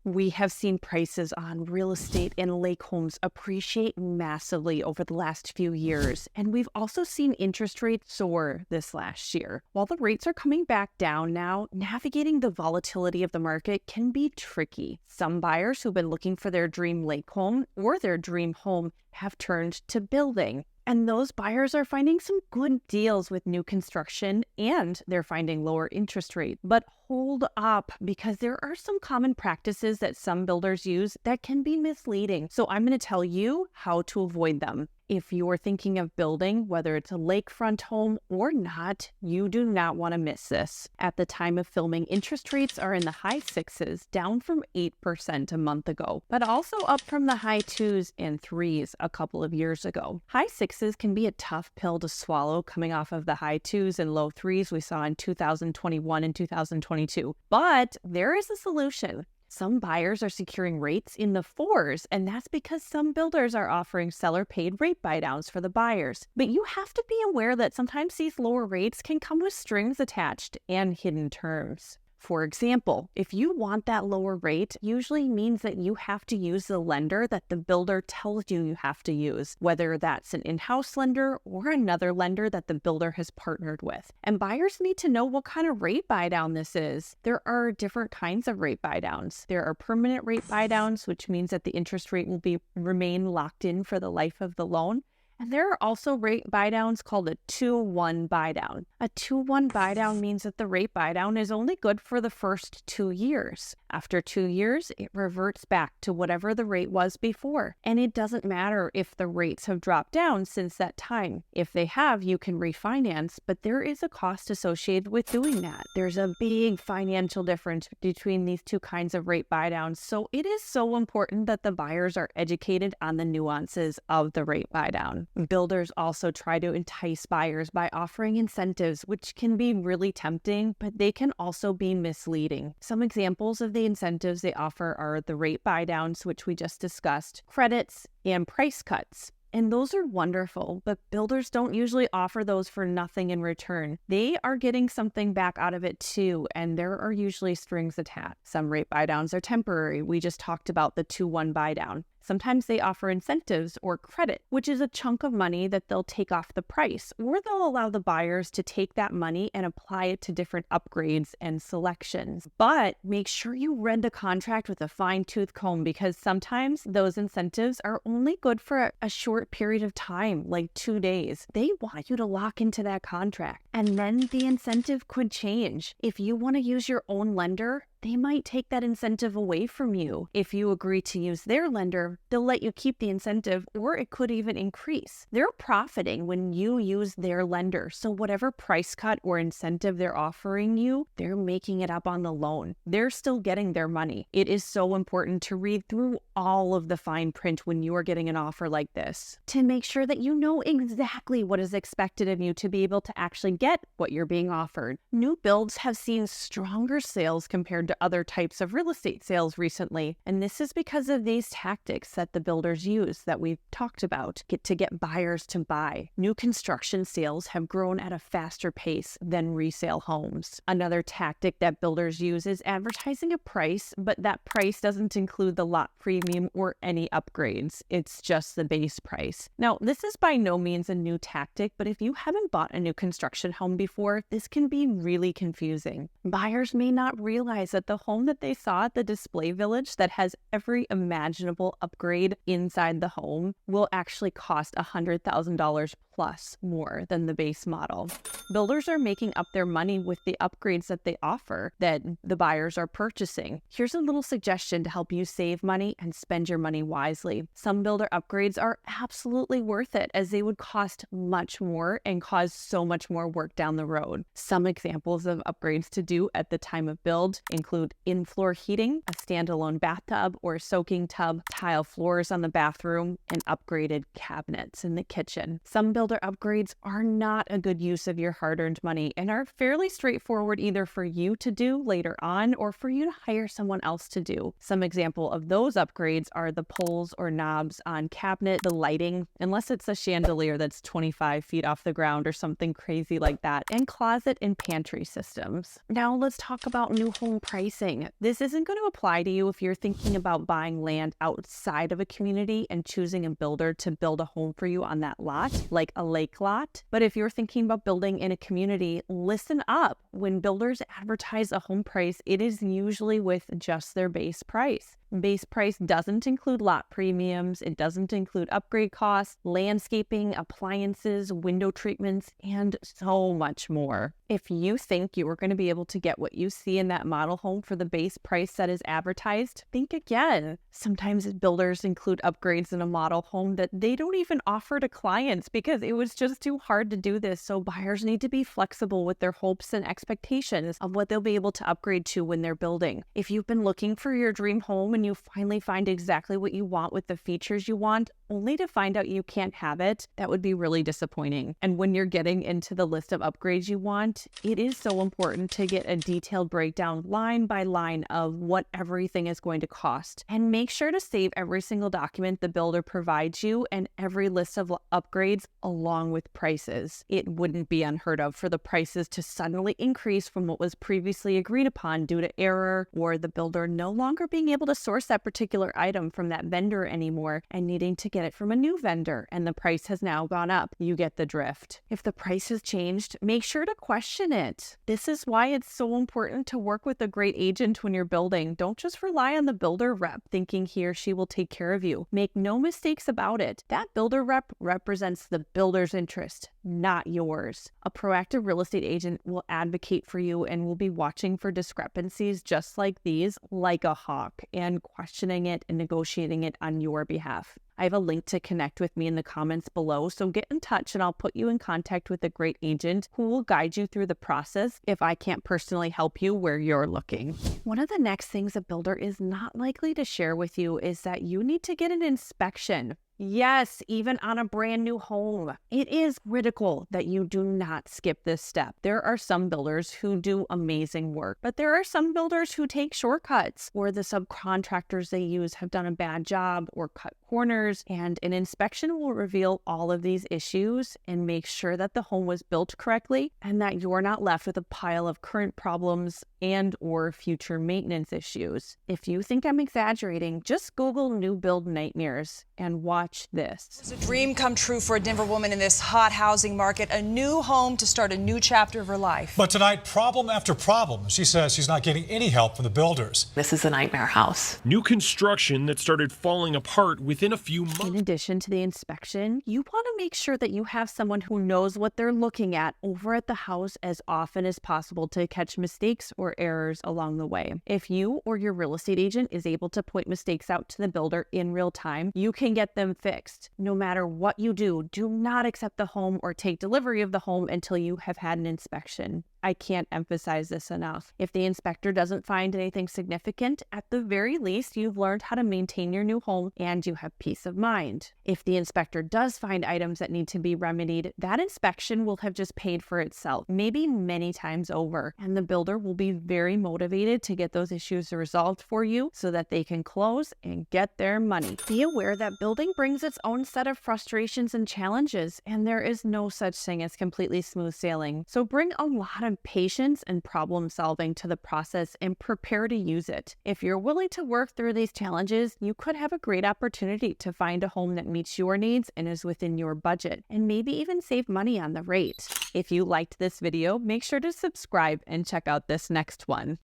We have seen prices on real estate and lake homes appreciate massively over the last few years, and we've also seen interest rates soar this last year. While the rates are coming back down now, navigating the volatility of the market can be tricky. Some buyers who've been looking for their dream lake home or their dream home have turned to building. And those buyers are finding some good deals with new construction, and they're finding lower interest rates. But hold up, because there are some common practices that some builders use that can be misleading. So I'm going to tell you how to avoid them. If you're thinking of building, whether it's a lakefront home or not, you do not want to miss this. At the time of filming, interest rates are in the high sixes, down from 8% a month ago, but also up from the high twos and threes a couple of years ago. High sixes can be a tough pill to swallow coming off of the high twos and low threes we saw in 2021 and 2022. But there is a solution. Some buyers are securing rates in the fours, and that's because some builders are offering seller-paid rate buydowns for the buyers. But you have to be aware that sometimes these lower rates can come with strings attached and hidden terms. For example, if you want that lower rate, usually means that you have to use the lender that the builder tells you have to use, whether that's an in-house lender or another lender that the builder has partnered with. And buyers need to know what kind of rate buy-down this is. There are different kinds of rate buy-downs. There are permanent rate buy-downs, which means that the interest rate will remain locked in for the life of the loan. And there are also rate buydowns called a 2-1 buydown. A 2-1 buydown means that the rate buydown is only good for the first 2 years. After 2 years, it reverts back to whatever the rate was before. And it doesn't matter if the rates have dropped down since that time. If they have, you can refinance, but there is a cost associated with doing that. There's a big financial difference between these two kinds of rate buydowns, so it is so important that the buyers are educated on the nuances of the rate buydown. Builders also try to entice buyers by offering incentives, which can be really tempting, but they can also be misleading. Some examples of the incentives they offer are the rate buydowns, which we just discussed, credits, and price cuts. And those are wonderful, but builders don't usually offer those for nothing in return. They are getting something back out of it too, and there are usually strings attached. Some rate buydowns are temporary. We just talked about the 2-1 buydown. Sometimes they offer incentives or credit, which is a chunk of money that they'll take off the price, or they'll allow the buyers to take that money and apply it to different upgrades and selections. But make sure you read the contract with a fine-tooth comb, because sometimes those incentives are only good for a short period of time, like 2 days. They want you to lock into that contract, and then the incentive could change. If you want to use your own lender, they might take that incentive away from you. If you agree to use their lender, they'll let you keep the incentive, or it could even increase. They're profiting when you use their lender, so whatever price cut or incentive they're offering you, they're making it up on the loan. They're still getting their money. It is so important to read through all of the fine print when you are getting an offer like this, to make sure that you know exactly what is expected of you to be able to actually get what you're being offered. New builds have seen stronger sales compared to other types of real estate sales recently, and this is because of these tactics that the builders use that we've talked about to get buyers to buy. New construction sales have grown at a faster pace than resale homes. Another tactic that builders use is advertising a price, but that price doesn't include the lot premium or any upgrades. It's just the base price. Now, this is by no means a new tactic, but if you haven't bought a new construction home before, this can be really confusing. Buyers may not realize that the home that they saw at the display village that has every imaginable upgrade inside the home will actually cost $100,000 plus more than the base model. Builders are making up their money with the upgrades that they offer that the buyers are purchasing. Here's a little suggestion to help you save money and spend your money wisely. Some builder upgrades are absolutely worth it, as they would cost much more and cause so much more work down the road. Some examples of upgrades to do at the time of build include in-floor heating, a standalone bathtub or soaking tub, tile floors on the bathroom, and upgraded cabinets in the kitchen. Some builder upgrades are not a good use of your hard-earned money and are fairly straightforward either for you to do later on or for you to hire someone else to do. Some example of those upgrades are the pulls or knobs on cabinet, the lighting, unless it's a chandelier that's 25 feet off the ground or something crazy like that, and closet and pantry systems. Now let's talk about new home prices. pricing. This isn't going to apply to you if you're thinking about buying land outside of a community and choosing a builder to build a home for you on that lot, like a lake lot. But if you're thinking about building in a community, listen up. When builders advertise a home price, it is usually with just their base price. Base price doesn't include lot premiums, it doesn't include upgrade costs, landscaping, appliances, window treatments, and so much more. If you think you are going to be able to get what you see in that model home for the base price that is advertised, think again. Sometimes builders include upgrades in a model home that they don't even offer to clients because it was just too hard to do this. So buyers need to be flexible with their hopes and expectations of what they'll be able to upgrade to when they're building. If you've been looking for your dream home and you finally find exactly what you want with the features you want, only to find out you can't have it, that would be really disappointing. And when you're getting into the list of upgrades you want, it is so important to get a detailed breakdown line by line of what everything is going to cost. And make sure to save every single document the builder provides you and every list of upgrades along with prices. It wouldn't be unheard of for the prices to suddenly increase from what was previously agreed upon due to error or the builder no longer being able to source that particular item from that vendor anymore and needing to get it from a new vendor and the price has now gone up. You get the drift. If the price has changed, make sure to question it. This is why it's so important to work with a great agent when you're building. Don't just rely on the builder rep thinking he or she will take care of you. Make no mistakes about it. That builder rep represents the builder's interest, not yours. A proactive real estate agent will advocate for you and will be watching for discrepancies just like these, like a hawk, and questioning it and negotiating it on your behalf. I have a link to connect with me in the comments below, so get in touch and I'll put you in contact with a great agent who will guide you through the process if I can't personally help you where you're looking. One of the next things a builder is not likely to share with you is that you need to get an inspection. Yes, even on a brand new home. It is critical that you do not skip this step. There are some builders who do amazing work, but there are some builders who take shortcuts, or the subcontractors they use have done a bad job or cut corners, and an inspection will reveal all of these issues and make sure that the home was built correctly and that you're not left with a pile of current problems and or future maintenance issues. If you think I'm exaggerating, just Google new build nightmares and watch this. It's a dream come true for a Denver woman in this hot housing market, a new home to start a new chapter of her life. But tonight, problem after problem. She says she's not getting any help from the builders. This is a nightmare house. New construction that started falling apart within a few months. In addition to the inspection, you want to make sure that you have someone who knows what they're looking at over at the house as often as possible to catch mistakes or errors along the way. If you or your real estate agent is able to point mistakes out to the builder in real time, you can get them fixed. No matter what you do, do not accept the home or take delivery of the home until you have had an inspection. I can't emphasize this enough. If the inspector doesn't find anything significant, at the very least, you've learned how to maintain your new home and you have peace of mind. If the inspector does find items that need to be remedied, that inspection will have just paid for itself, maybe many times over, and the builder will be very motivated to get those issues resolved for you so that they can close and get their money. Be aware that building brings its own set of frustrations and challenges, and there is no such thing as completely smooth sailing. So bring a lot of patience and problem solving to the process and prepare to use it. If you're willing to work through these challenges, you could have a great opportunity to find a home that meets your needs and is within your budget, and maybe even save money on the rate. If you liked this video, make sure to subscribe and check out this next one.